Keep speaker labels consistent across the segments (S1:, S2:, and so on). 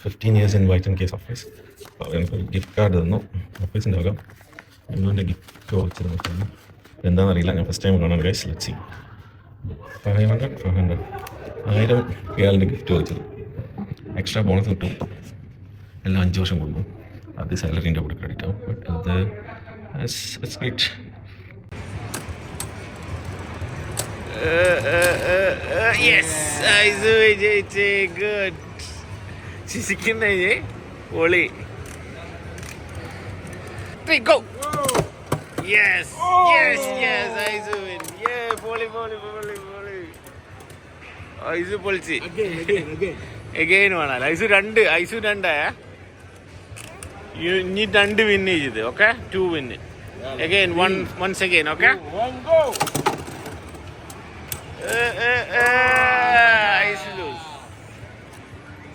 S1: 15 years in White and Case office. അപ്പോൾ എനിക്കൊരു gift card തന്നു. ഓഫീസിൻ്റെ വക എൻ്റെ ഗിഫ്റ്റ് വച്ചിരുന്നു. എന്താണെന്നറിയില്ല, ഞാൻ ഫസ്റ്റ് ടൈം കാണാൻ ഗൈസ്. Let's see. 500 1000 ഇയാളുടെ ഗിഫ്റ്റ് വെച്ചത്. എക്സ്ട്രാ ബോണസ് കിട്ടും. എല്ലാം 5 വർഷം കൊടുക്കും. അത് സാലറീൻ്റെ കൂടെ ക്രെഡിറ്റ് ആവും. ബട്ട് അത് ഇറ്റ്സ് ഗ്രേറ്റ്.
S2: Yes, Aizu വിജയിച്ചേ. ഗുഡ്. ചിരിക്കുന്നേ പൊളി. Go. Yes, yes, yes. Aizu win. Yeah, പൊളി. Aizu പൊളിച്ച്. Again വേണമല്ലോ. Aizu 2 ഇനി 2 വിൻ ചെയ്ത്. Okay, 2 win. Again, once again, okay? One go. Aizu lose.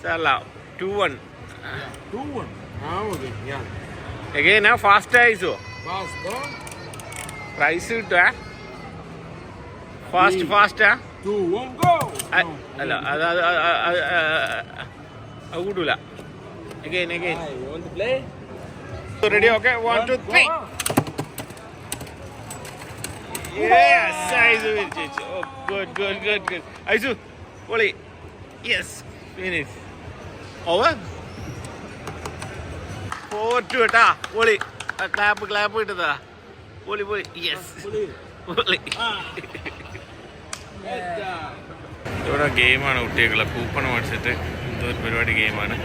S2: Salah. 2-1.
S3: 2-1. Okay, yeah.
S2: Again, fast Aizu.
S3: Fast,
S2: Price കിട്ടുക. Fast.
S3: 2-1 go.
S2: അല്ല അത് കൂട്ടൂല. Again.
S3: You want to play?
S2: Ready? Okay, 1, 2, 3. Yes, Aizu will change. Oh, good. Aizu, Oli. Yes, finish. Over. 4-2 ട്ടാ. Oli. Clap ഇട്ടതാ. Oli. Yes. Oli. ഇവിടെ ഗെയിമാണ് കുട്ടികളെ. Coupon മേടിച്ചിട്ട് എന്തോ ഒരു പരിപാടി ഗെയിമാണ്.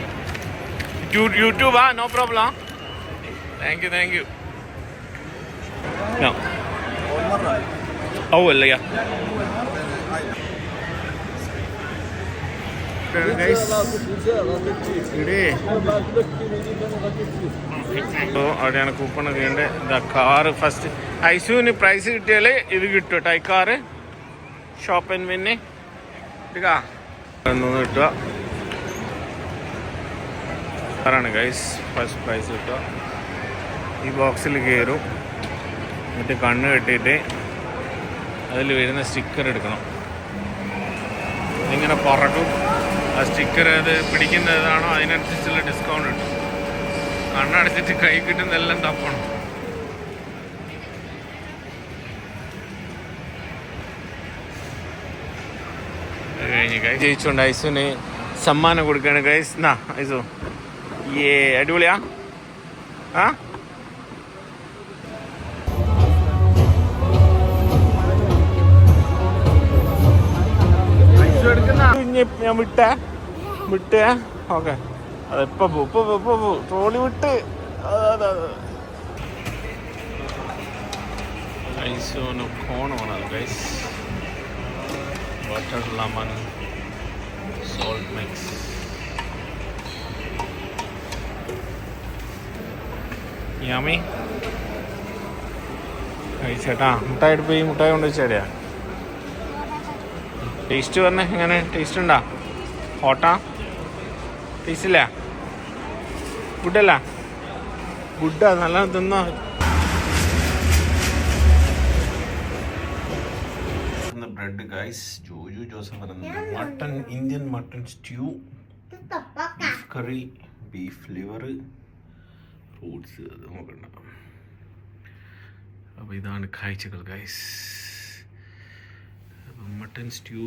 S2: യൂട്യൂബാ? No problem. Thank you. അല്ലയ്യ അവിടെയാണ് കൂപ്പൺ ചെയ്യേണ്ടത്. ഇതാ കാറ് ഫസ്റ്റ്. ഐസുവിന് പ്രൈസ് കിട്ടിയാൽ ഇത് കിട്ടും കേട്ടോ. ഈ കാറ് ഷോപ്പ് ആൻഡ് വിന്ന് കിട്ടുക. കാറാണ് ഗൈസ് ഫസ്റ്റ് പ്രൈസ് കിട്ടുക. ഈ ബോക്സിൽ കയറും. എന്നിട്ട് കണ്ണ് കെട്ടിയിട്ട് അതിൽ വരുന്ന സ്റ്റിക്കർ എടുക്കണം. ഇതിങ്ങനെ പറക്കും. ആ സ്റ്റിക്കർ അത് പിടിക്കുന്നതാണോ അതിനനുസരിച്ചുള്ള ഡിസ്കൗണ്ട് കിട്ടും. കണ്ണടച്ചിട്ട് കൈ കിട്ടുന്നതെല്ലാം തപ്പണം. അത് കഴിഞ്ഞ് ഗൈസ് ജയിച്ചുകൊണ്ട് ഐസുവിന് സമ്മാനം കൊടുക്കുകയാണ് ഗൈസ്. എന്നാ ഐസു, അടിപൊളിയാ. ഞാൻ വിട്ടേ. ഓക്കെ, അതെപ്പോ ട്രോളി വിട്ട്. ഐസോന് കോണാണ് guys. Water lemon salt mix. Yummy കഴിച്ചേട്ടാ. മുട്ടായി കൊണ്ട് വെച്ചേടിയാ. ടേസ്റ്റ് പറഞ്ഞേ, എങ്ങനെ ടേസ്റ്റ് ഉണ്ടാ? ഹോട്ടാ? ടേസ്റ്റ് ഇല്ല? ഗുഡല്ല? ഗുഡാ, നല്ല തിന്നോ. Bread guys. Joseph mutton, Indian mutton stew, beef curry, beef liver, fruits. അത് നോക്കണ്ട. അപ്പോൾ ഇതാണ് കാഴ്ചകൾ ഗൈസ്. Mutton stew.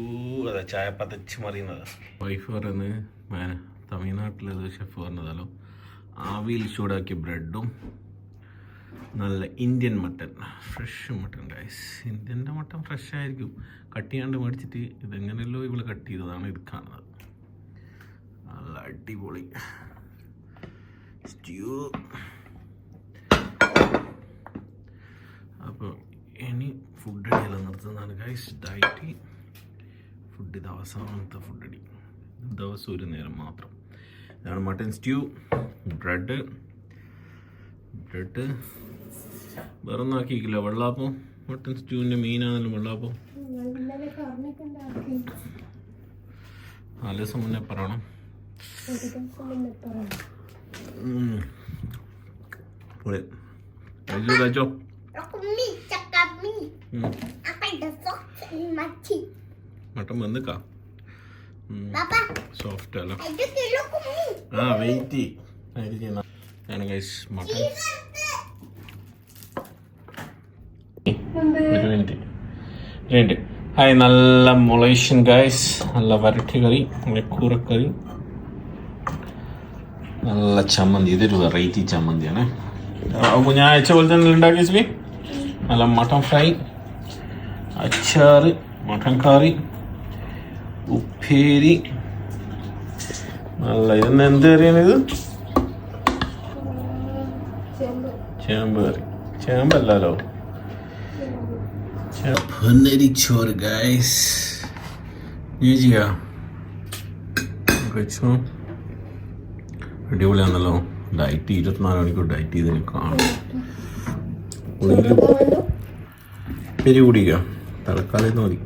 S2: അതാ ചായ പതച്ച് മറിയുന്നത്. വൈഫ് പറയുന്നത് തമിഴ്നാട്ടിലത് ഷെഫ് പറഞ്ഞതല്ലോ. ആവിയിൽ ചൂടാക്കിയ ബ്രെഡും നല്ല Indian mutton, fresh mutton guys. ഇന്ത്യൻ്റെ മട്ടൺ ഫ്രഷ് ആയിരിക്കും. കട്ട് ചെയ്യാണ്ട് മേടിച്ചിട്ട് ഇതെങ്ങനെയല്ലോ ഇവള് കട്ട് ചെയ്തതാണ് ഇത് കാണുന്നത്. നല്ല അടിപൊളി സ്റ്റ്യൂ. അപ്പോൾ ഇനി ഫുഡ് അടിയെല്ലാം നിർത്തുന്നതാണ് ഗൈസ്. Diet food. ഇത് അവസാനത്തെ ഫുഡ് അടി. ദിവസം ഒരു നേരം മാത്രം. ഇതാണ് മട്ടൺ സ്റ്റ്യൂ. ബ്രെഡ് വേറെ ഒന്നും ആക്കിയില്ല. വെള്ളാപ്പം. മട്ടൺ സ്റ്റ്യൂവിൻ്റെ മെയിനാണല്ലോ വെള്ളാപ്പം. 4 ദിവസം മുന്നേ പറയണം. കഴിച്ചോ. മട്ടൻ വന്നിക്കാ. സോഫ്റ്റ് അല്ല ആ വെയിറ്റ് ആണ് ഗൈസ് മട്ടൺ. ഒരു മിനിറ്റ്. ഹായ്, നല്ല മൊളേഷ്യൻ ഗൈസ്, നല്ല വരട്ടി കറി, നല്ല കൂറക്കറി, നല്ല ചമ്മന്തി. ഇതൊരു വെറൈറ്റി ചമ്മന്തിയാണ്. ഞാൻ അയച്ച പോലെ തന്നെ ഉണ്ടാക്കി വെച്ചേ. നല്ല മട്ടൺ ഫ്രൈ, അച്ചാറ്, മട്ടൺ കറി, ഉപ്പേരി. നല്ല ഇതെന്ന് എന്ത് കറിയാണ് ഇത്? ചേമ്പ് കറി. ചേമ്പല്ലോ, ചോറ് ഗൈസ്. കഴിച്ചോ? അടിപൊളിയാണല്ലോ. ഡയറ്റ് 24 മണിക്കൂർ ഡയറ്റ് ചെയ്തതിന് കാണും. പെരി കുടിക്കുക തലക്കാലം മതി.